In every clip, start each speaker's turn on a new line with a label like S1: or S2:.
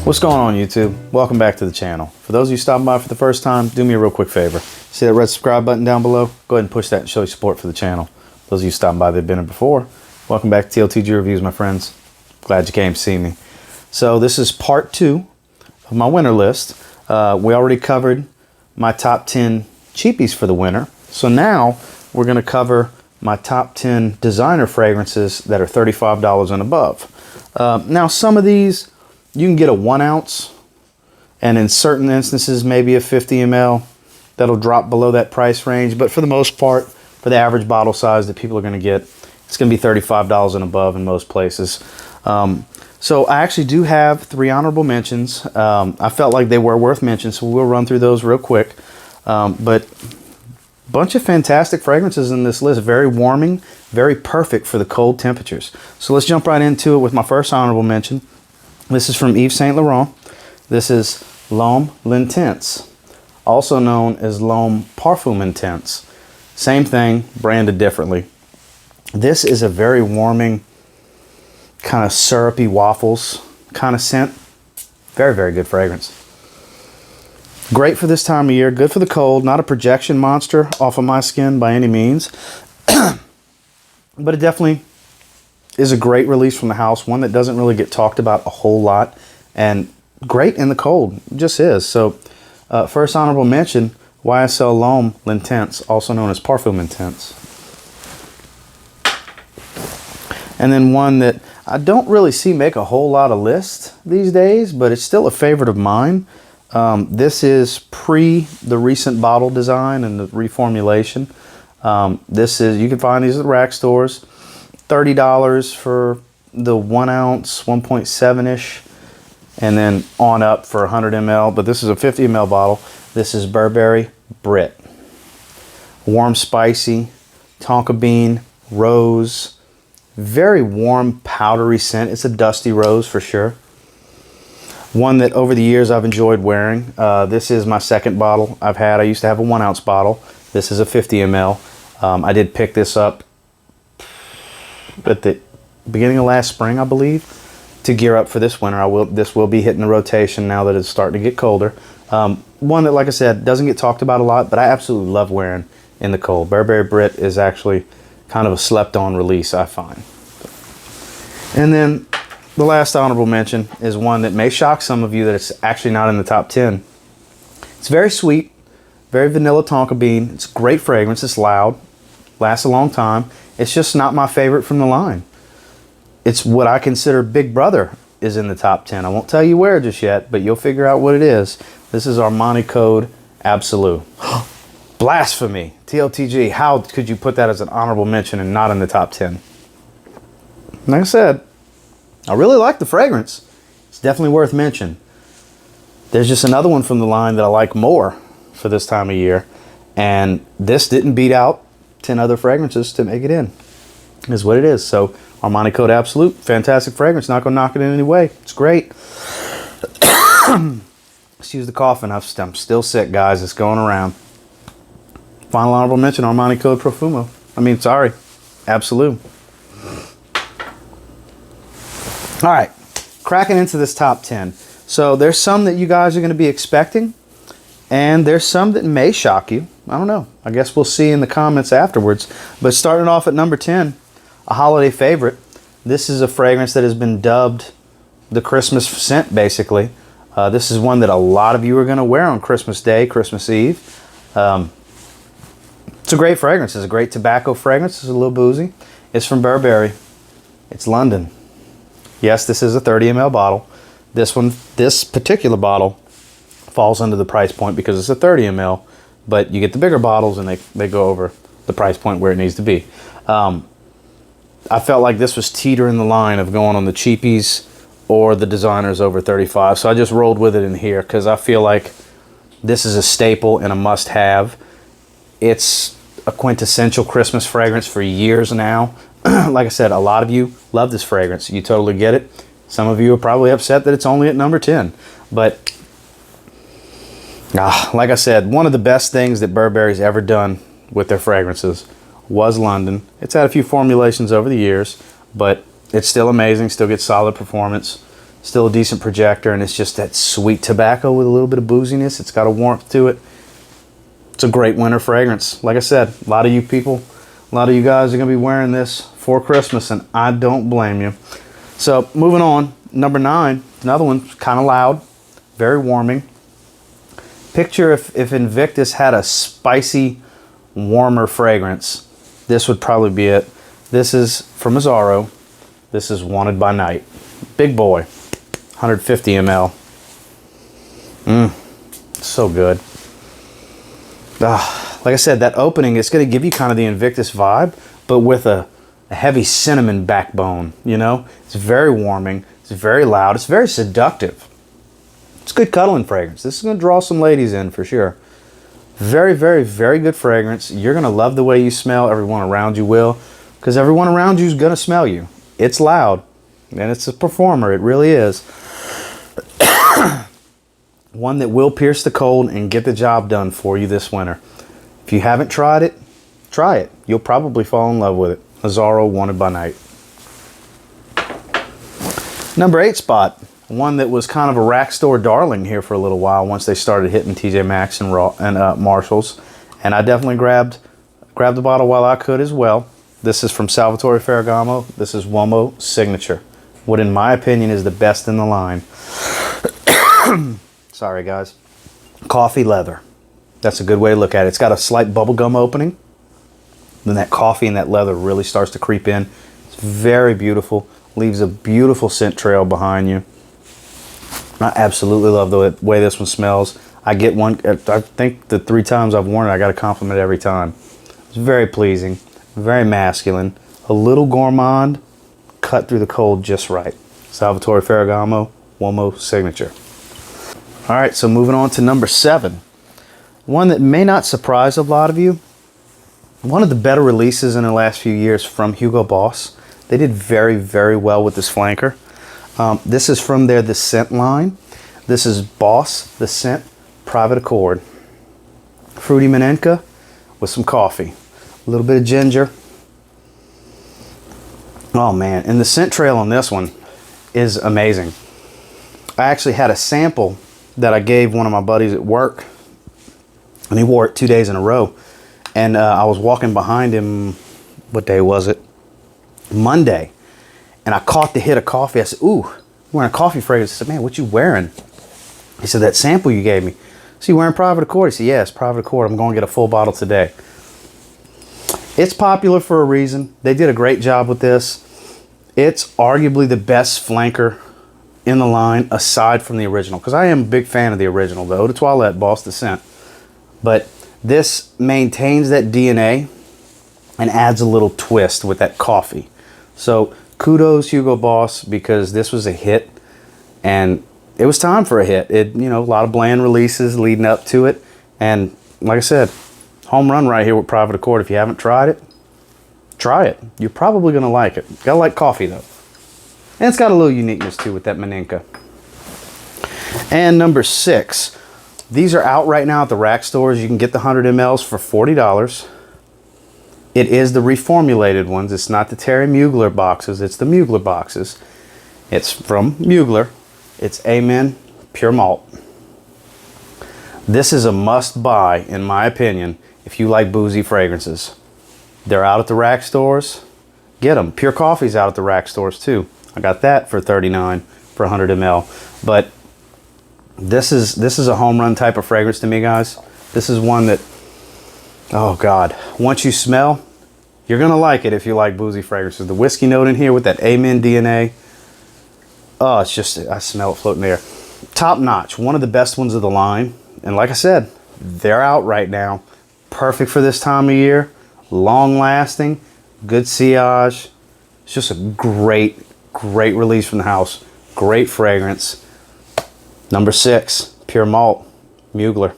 S1: What's going on, YouTube? Welcome back to the channel. For those of you stopping by for the first time, do me a real quick favor. See that red subscribe button down below? Go ahead and push that and show your support for the channel. Those of you stopping by that have been here before, welcome back to TLTG Reviews, my friends. Glad you came to see me. So this is part 2 of my winter list. We already covered my top 10 cheapies for the winter. So now we're going to cover my top 10 designer fragrances that are $35 and above. Now some of these you can get a 1 ounce, and in certain instances maybe a 50 ml that'll drop below that price range, but for the most part, for the average bottle size that people are going to get, it's going to be $35 and above in most places. So I actually do have 3 honorable mentions. I felt like they were worth mentioning, so we'll run through those real quick. But bunch of fantastic fragrances in this list, very warming, very perfect for the cold temperatures. So let's jump right into it with my first honorable mention. This is from Yves Saint Laurent. This is Loam L'Intense, also known as Loam Parfum Intense. Same thing, branded differently. This is a very warming, kind of syrupy waffles kind of scent. Very, very good fragrance. Great for this time of year, good for the cold, not a projection monster off of my skin by any means. But it definitely is a great release from the house, one that doesn't really get talked about a whole lot, and great in the cold, it just is. So first honorable mention, YSL Loam L'Intense, also known as Parfum Intense. And then one that I don't really see make a whole lot of lists these days, but it's still a favorite of mine. This is pre the recent bottle design and the reformulation. This is, you can find these at rack stores. $30 for the 1 ounce, 1.7-ish, and then on up for 100 ml. But this is a 50 ml bottle. This is Burberry Brit. Warm, spicy, tonka bean, rose. Very warm, powdery scent. It's a dusty rose for sure. One that over the years I've enjoyed wearing. This is my second bottle I've had. I used to have a 1 ounce bottle. This is a 50 ml. I did pick this up at the beginning of last spring, I believe, to gear up for this winter. This will be hitting the rotation now that it's starting to get colder. One that, like I said, doesn't get talked about a lot, but I absolutely love wearing in the cold. Burberry Brit is actually kind of a slept-on release, I find. And then the last honorable mention is one that may shock some of you that it's actually not in the top 10. It's very sweet, very vanilla tonka bean. It's a great fragrance. It's loud, lasts a long time. It's just not my favorite from the line. It's what I consider Big Brother is in the top 10. I won't tell you where just yet, but you'll figure out what it is. This is Armani Code Absolute. Blasphemy. TLTG, how could you put that as an honorable mention and not in the top 10? Like I said, I really like the fragrance. It's definitely worth mention. There's just another one from the line that I like more for this time of year, and this didn't beat out 10 other fragrances to make it in, is what it is. So Armani Code Absolute, fantastic fragrance, not gonna knock it in any way. It's great. Excuse the coughing, I'm still sick, guys. It's going around. Final honorable mention, Armani Code Profumo. Absolute. All right, cracking into this top 10. So there's some that you guys are going to be expecting, and there's some that may shock you. I don't know. I guess we'll see in the comments afterwards. But starting off at number 10, a holiday favorite. This is a fragrance that has been dubbed the Christmas scent, basically. This is one that a lot of you are going to wear on Christmas Day, Christmas Eve. It's a great fragrance. It's a great tobacco fragrance. It's a little boozy. It's from Burberry. It's London. Yes, this is a 30 ml bottle. This particular bottle falls under the price point because it's a 30 ml, but you get the bigger bottles and they go over the price point where it needs to be. I felt like this was teetering the line of going on the cheapies or the designers over 35, so I just rolled with it in here because I feel like this is a staple and a must-have. It's a quintessential Christmas fragrance for years now. Like I said, a lot of you love this fragrance. You totally get it. Some of you are probably upset that it's only at number 10. But, like I said, one of the best things that Burberry's ever done with their fragrances was London. It's had a few formulations over the years, but it's still amazing, still gets solid performance. still a decent projector, and it's just that sweet tobacco with a little bit of booziness. It's got a warmth to it. It's a great winter fragrance. Like I said, a lot of you people, a lot of you guys are going to be wearing this for Christmas, and I don't blame you. So moving on, number 9, another one, kind of loud, very warming. Picture if Invictus had a spicy, warmer fragrance, this would probably be it. This is from Azzaro. This is Wanted by Night. Big boy, 150 ml. So good. Like I said, that opening is going to give you kind of the Invictus vibe, but with a heavy cinnamon backbone, you know? It's very warming. It's very loud. It's very seductive. It's good cuddling fragrance. This is going to draw some ladies in for sure. Very, very, very good fragrance. You're going to love the way you smell. Everyone around you will, because everyone around you is going to smell you. It's loud, and it's a performer. It really is. One that will pierce the cold and get the job done for you this winter. If you haven't tried it, try it. You'll probably fall in love with it. Azzaro Wanted by Night. Number 8 spot. One that was kind of a rack store darling here for a little while once they started hitting TJ Maxx and Marshalls. And I definitely grabbed the bottle while I could as well. This is from Salvatore Ferragamo. This is Uomo Signature. What in my opinion is the best in the line. Sorry guys. Coffee leather. That's a good way to look at it. It's got a slight bubblegum opening. Then that coffee and that leather really starts to creep in. It's very beautiful. Leaves a beautiful scent trail behind you. I absolutely love the way this one smells. I get one, I think the 3 times I've worn it, I got a compliment every time. It's very pleasing, very masculine, a little gourmand, cut through the cold just right. Salvatore Ferragamo, Uomo Signature. All right, so moving on to number 7. One that may not surprise a lot of you. One of the better releases in the last few years from Hugo Boss. They did very, very well with this flanker. This is from their The Scent line. This is Boss The Scent Private Accord. Fruity Manenka with some coffee. A little bit of ginger. Oh man, and the scent trail on this one is amazing. I actually had a sample that I gave one of my buddies at work, and he wore it 2 days in a row. And I was walking behind him, what day was it? Monday. And I caught the hit of coffee. I said, ooh, you're wearing a coffee fragrance. I said, man, what you wearing? He said, that sample you gave me. So you wearing Private Accord? He said, yes, Private Accord. I'm going to get a full bottle today. It's popular for a reason. They did a great job with this. It's arguably the best flanker in the line aside from the original. Because I am a big fan of the original, the Eau de Toilette Boss The Scent. But this maintains that DNA and adds a little twist with that coffee. So kudos Hugo Boss, because this was a hit and it was time for a hit. It, you know, a lot of bland releases leading up to it, and like I said, home run right here with Private Accord. If you haven't tried it, try it. You're probably gonna like it. Gotta like coffee though. And it's got a little uniqueness too with that Manenka. And number 6, these are out right now at the rack stores. You can get the 100 mLs for $40. It is the reformulated ones. It's not the Terry Mugler boxes. It's the Mugler boxes. It's from Mugler. It's Amen Pure Malt. This is a must buy, in my opinion, if you like boozy fragrances. They're out at the rack stores. Get them. Pure Coffee's out at the rack stores too. I got that for $39 for 100 ml. But this is a home run type of fragrance to me, guys. This is one that, oh God, once you smell, you're gonna like it if you like boozy fragrances. The whiskey note in here with that Amen DNA. Oh, it's just, I smell it floating there. Top notch, one of the best ones of the line. And like I said, they're out right now. Perfect for this time of year. Long lasting, good sillage. It's just a great, great release from the house. Great fragrance. Number 6, Pure Malt, Mugler.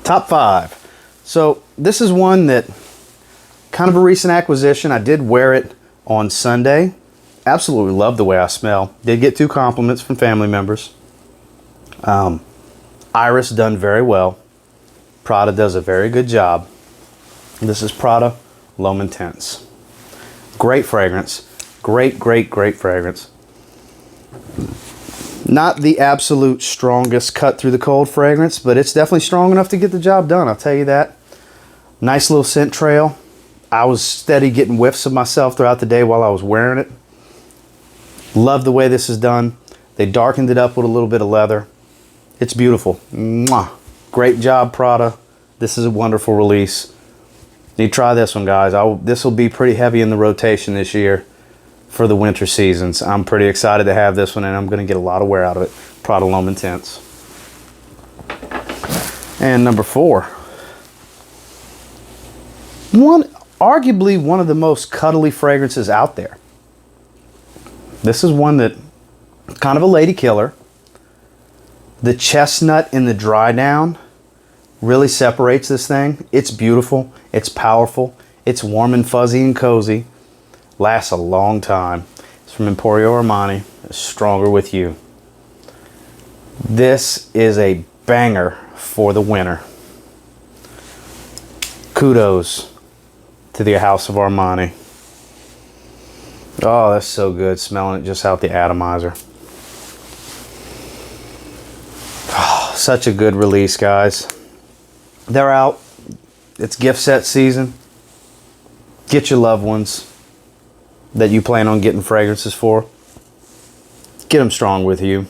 S1: Top 5. So this is one that kind of a recent acquisition. I did wear it on Sunday. Absolutely love the way I smell. Did get 2 compliments from family members. Iris done very well. Prada does a very good job. This is Prada Loam Intense. Great fragrance. Great, great, great fragrance. Not the absolute strongest cut through the cold fragrance, but it's definitely strong enough to get the job done, I'll tell you that. Nice little scent trail. I was steady getting whiffs of myself throughout the day while I was wearing it. Love the way this is done. They darkened it up with a little bit of leather. It's beautiful. Mwah. Great job, Prada. This is a wonderful release. You try this one, guys. This will be pretty heavy in the rotation this year for the winter seasons. I'm pretty excited to have this one, and I'm going to get a lot of wear out of it. Prada Loam Intense. And number 4. Arguably one of the most cuddly fragrances out there. This is one that kind of a lady killer. The chestnut in the dry down really separates this thing. It's beautiful. It's powerful. It's warm and fuzzy and cozy. Lasts a long time. It's from Emporio Armani. It's Stronger With You. This is a banger for the winter. Kudos to the House of Armani. Oh, that's so good. Smelling it just out the atomizer. Oh, such a good release, guys. They're out. It's gift set season. Get your loved ones that you plan on getting fragrances for. Get them Strong With You.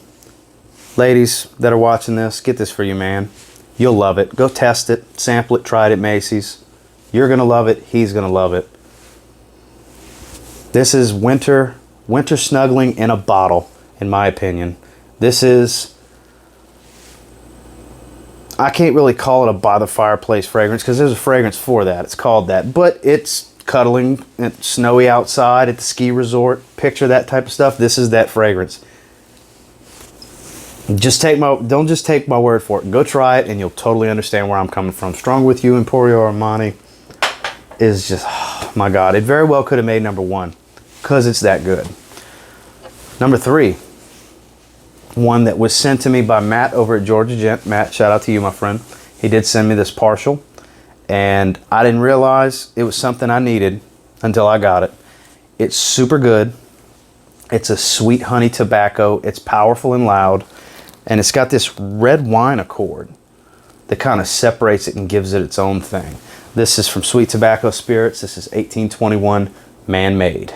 S1: Ladies that are watching this, get this for you, man. You'll love it. Go test it. Sample it. Try it at Macy's. You're going to love it. He's going to love it. This is winter snuggling in a bottle, in my opinion. This is, I can't really call it a by the fireplace fragrance because there's a fragrance for that. It's called that. But it's cuddling, it's snowy outside at the ski resort. Picture that type of stuff. This is that fragrance. Don't just take my word for it. Go try it and you'll totally understand where I'm coming from. Strong With You, Emporio Armani is just, oh my God. It very well could have made number 1 because it's that good. Number 3, one that was sent to me by Matt over at Georgia Gent. Matt, shout out to you, my friend. He did send me this partial and I didn't realize it was something I needed until I got it. It's super good. It's a sweet honey tobacco. It's powerful and loud. And it's got this red wine accord that kind of separates it and gives it its own thing. This is from Sweet Tobacco Spirits. This is 1821 Man-Made.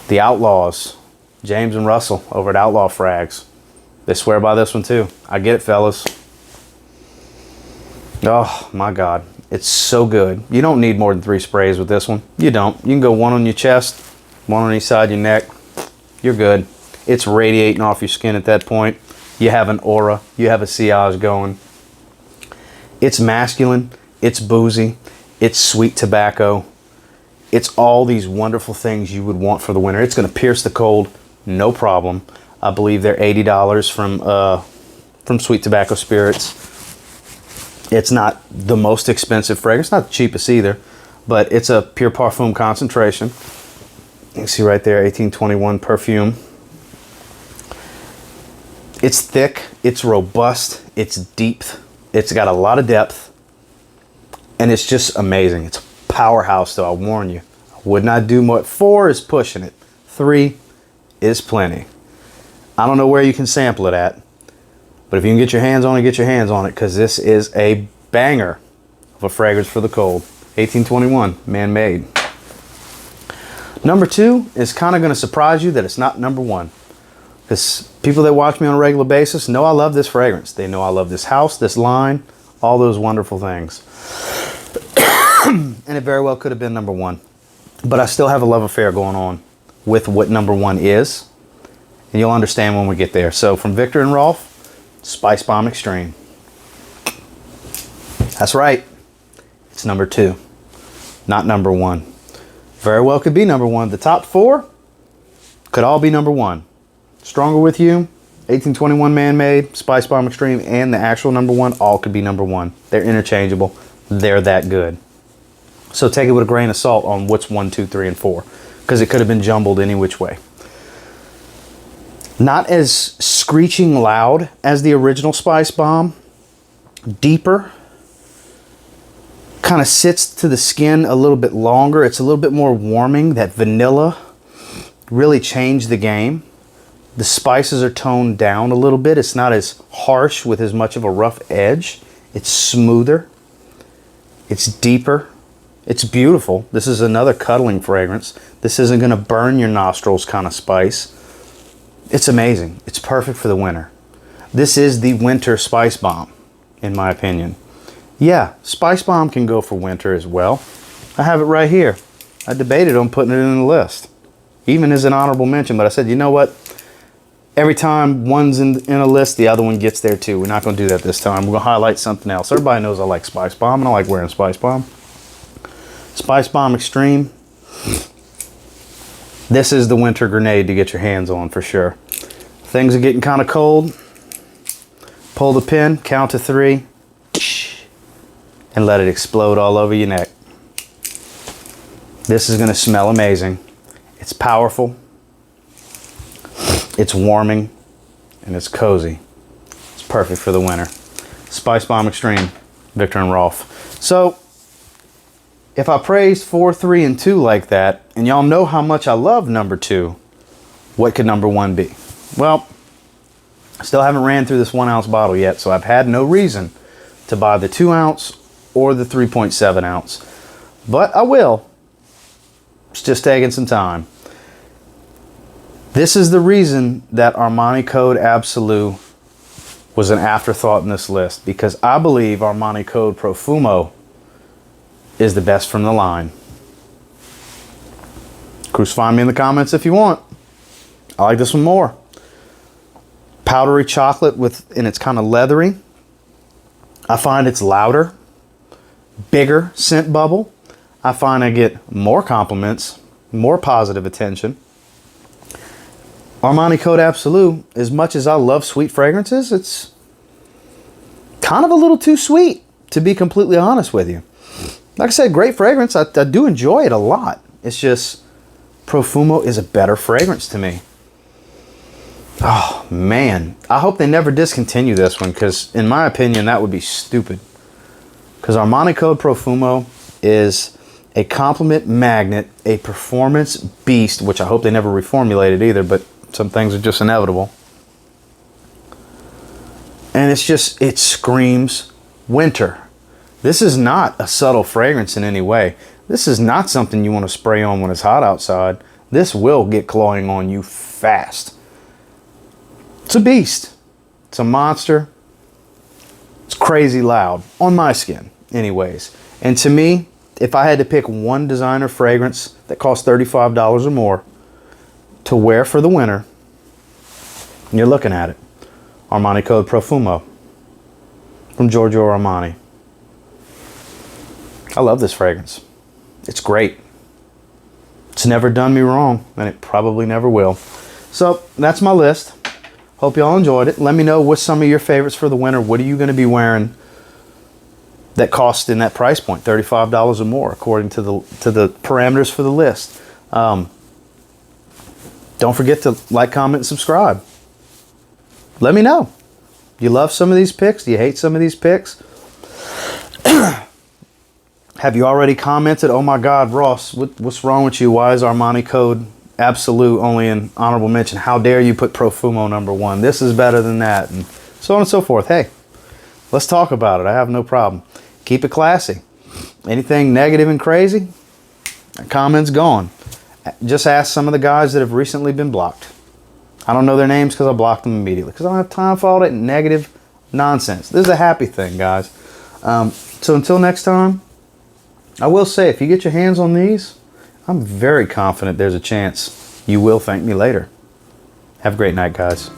S1: The Outlaws, James and Russell over at Outlaw Frags. They swear by this one too. I get it, fellas. Oh my God. It's so good. You don't need more than 3 sprays with this one. You don't. You can go 1 on your chest, 1 on each side of your neck. You're good. It's radiating off your skin at that point. You have an aura. You have a sillage going. It's masculine. It's boozy. It's sweet tobacco. It's all these wonderful things you would want for the winter. It's going to pierce the cold, no problem. I believe they're $80 from Sweet Tobacco Spirits. It's not the most expensive fragrance, not the cheapest either, but it's a pure parfum concentration. You can see right there, 1821 perfume. It's thick, it's robust, it's deep, it's got a lot of depth, and it's just amazing. It's a powerhouse though, I warn you. I would not do more. 4 is pushing it. 3 is plenty. I don't know where you can sample it at, but if you can get your hands on it, get your hands on it, because this is a banger of a fragrance for the cold. 1821, Man-Made. Number 2 is kind of going to surprise you that it's not number 1. Because people that watch me on a regular basis know I love this fragrance. They know I love this house, this line, all those wonderful things. And it very well could have been number 1. But I still have a love affair going on with what number 1 is. And you'll understand when we get there. So from Viktor and Rolf, Spice Bomb Extreme. That's right. It's number 2, not number 1. Very well could be number 1. The top 4 could all be number 1. Stronger With You, 1821 Man-Made, Spice Bomb Extreme, and the actual number 1 all could be number 1. They're interchangeable. They're that good. So take it with a grain of salt on what's 1, 2, 3, and 4, because it could have been jumbled any which way. Not as screeching loud as the original Spice Bomb. Deeper. Kind of sits to the skin a little bit longer. It's a little bit more warming. That vanilla really changed the game. The spices are toned down a little bit. It's not as harsh with as much of a rough edge. It's smoother. It's deeper. It's beautiful. This is another cuddling fragrance. This isn't going to burn your nostrils kind of spice. It's amazing. It's perfect for the winter. This is the winter spice bomb, in my opinion. Yeah, spice bomb can go for winter as well. I have it right here. I debated on putting it in the list, even as an honorable mention, but I said, you know what? Every time one's in a list, the other one gets there too. We're not going to do that this time. We're going to highlight something else. Everybody knows I like Spice Bomb, and I like wearing Spice Bomb. Spice Bomb Extreme. This is the winter grenade to get your hands on for sure. Things are getting kind of cold. Pull the pin, count to 3, and let it explode all over your neck. This is going to smell amazing. It's powerful. It's warming, and it's cozy. It's perfect for the winter. Spice Bomb Extreme, Viktor and Rolf. So, if I praised 4, 3, and 2 like that, and y'all know how much I love number 2, what could number 1 be? Well, I still haven't ran through this 1 ounce bottle yet, so I've had no reason to buy the 2 ounce or the 3.7 ounce. But I will. It's just taking some time. This is the reason that Armani Code Absolute was an afterthought in this list, because I believe Armani Code Profumo is the best from the line. Crucify me in the comments if you want. I like this one more. Powdery chocolate and it's kind of leathery. I find it's louder, bigger scent bubble. I find I get more compliments, more positive attention. Armani Code Absolute, as much as I love sweet fragrances, it's kind of a little too sweet, to be completely honest with you. Like I said, great fragrance. I do enjoy it a lot. It's just, Profumo is a better fragrance to me. Oh, man. I hope they never discontinue this one, because in my opinion, that would be stupid. Because Armani Code Profumo is a compliment magnet, a performance beast, which I hope they never reformulate it either, but some things are just inevitable. And it's just, it screams winter. This is not a subtle fragrance in any way. This is not something you want to spray on when it's hot outside. This will get cloying on you fast. It's a beast. It's a monster. It's crazy loud on my skin anyways. And to me, if I had to pick one designer fragrance that costs $35 or more to wear for the winter, you're looking at it. Armani Code Profumo from Giorgio Armani. I love this fragrance. It's great. It's never done me wrong, and it probably never will. So that's my list. Hope y'all enjoyed it. Let me know what's some of your favorites for the winter. What are you going to be wearing that cost in that price point, $35 or more, according to the parameters for the list. Don't forget to like, comment, and subscribe. Let me know. Do you love some of these picks? Do you hate some of these picks? Have you already commented, oh my God, Ross, what's wrong with you? Why is Armani Code Absolute only an honorable mention? How dare you put Profumo number 1? This is better than that, and so on and so forth. Hey, let's talk about it. I have no problem. Keep it classy. Anything negative and crazy, comments gone. Just ask some of the guys that have recently been blocked. I don't know their names because I blocked them immediately, because I don't have time for all that negative nonsense. This is a happy thing, guys. So until next time, I will say, if you get your hands on these, I'm very confident there's a chance you will thank me later. Have a great night, guys.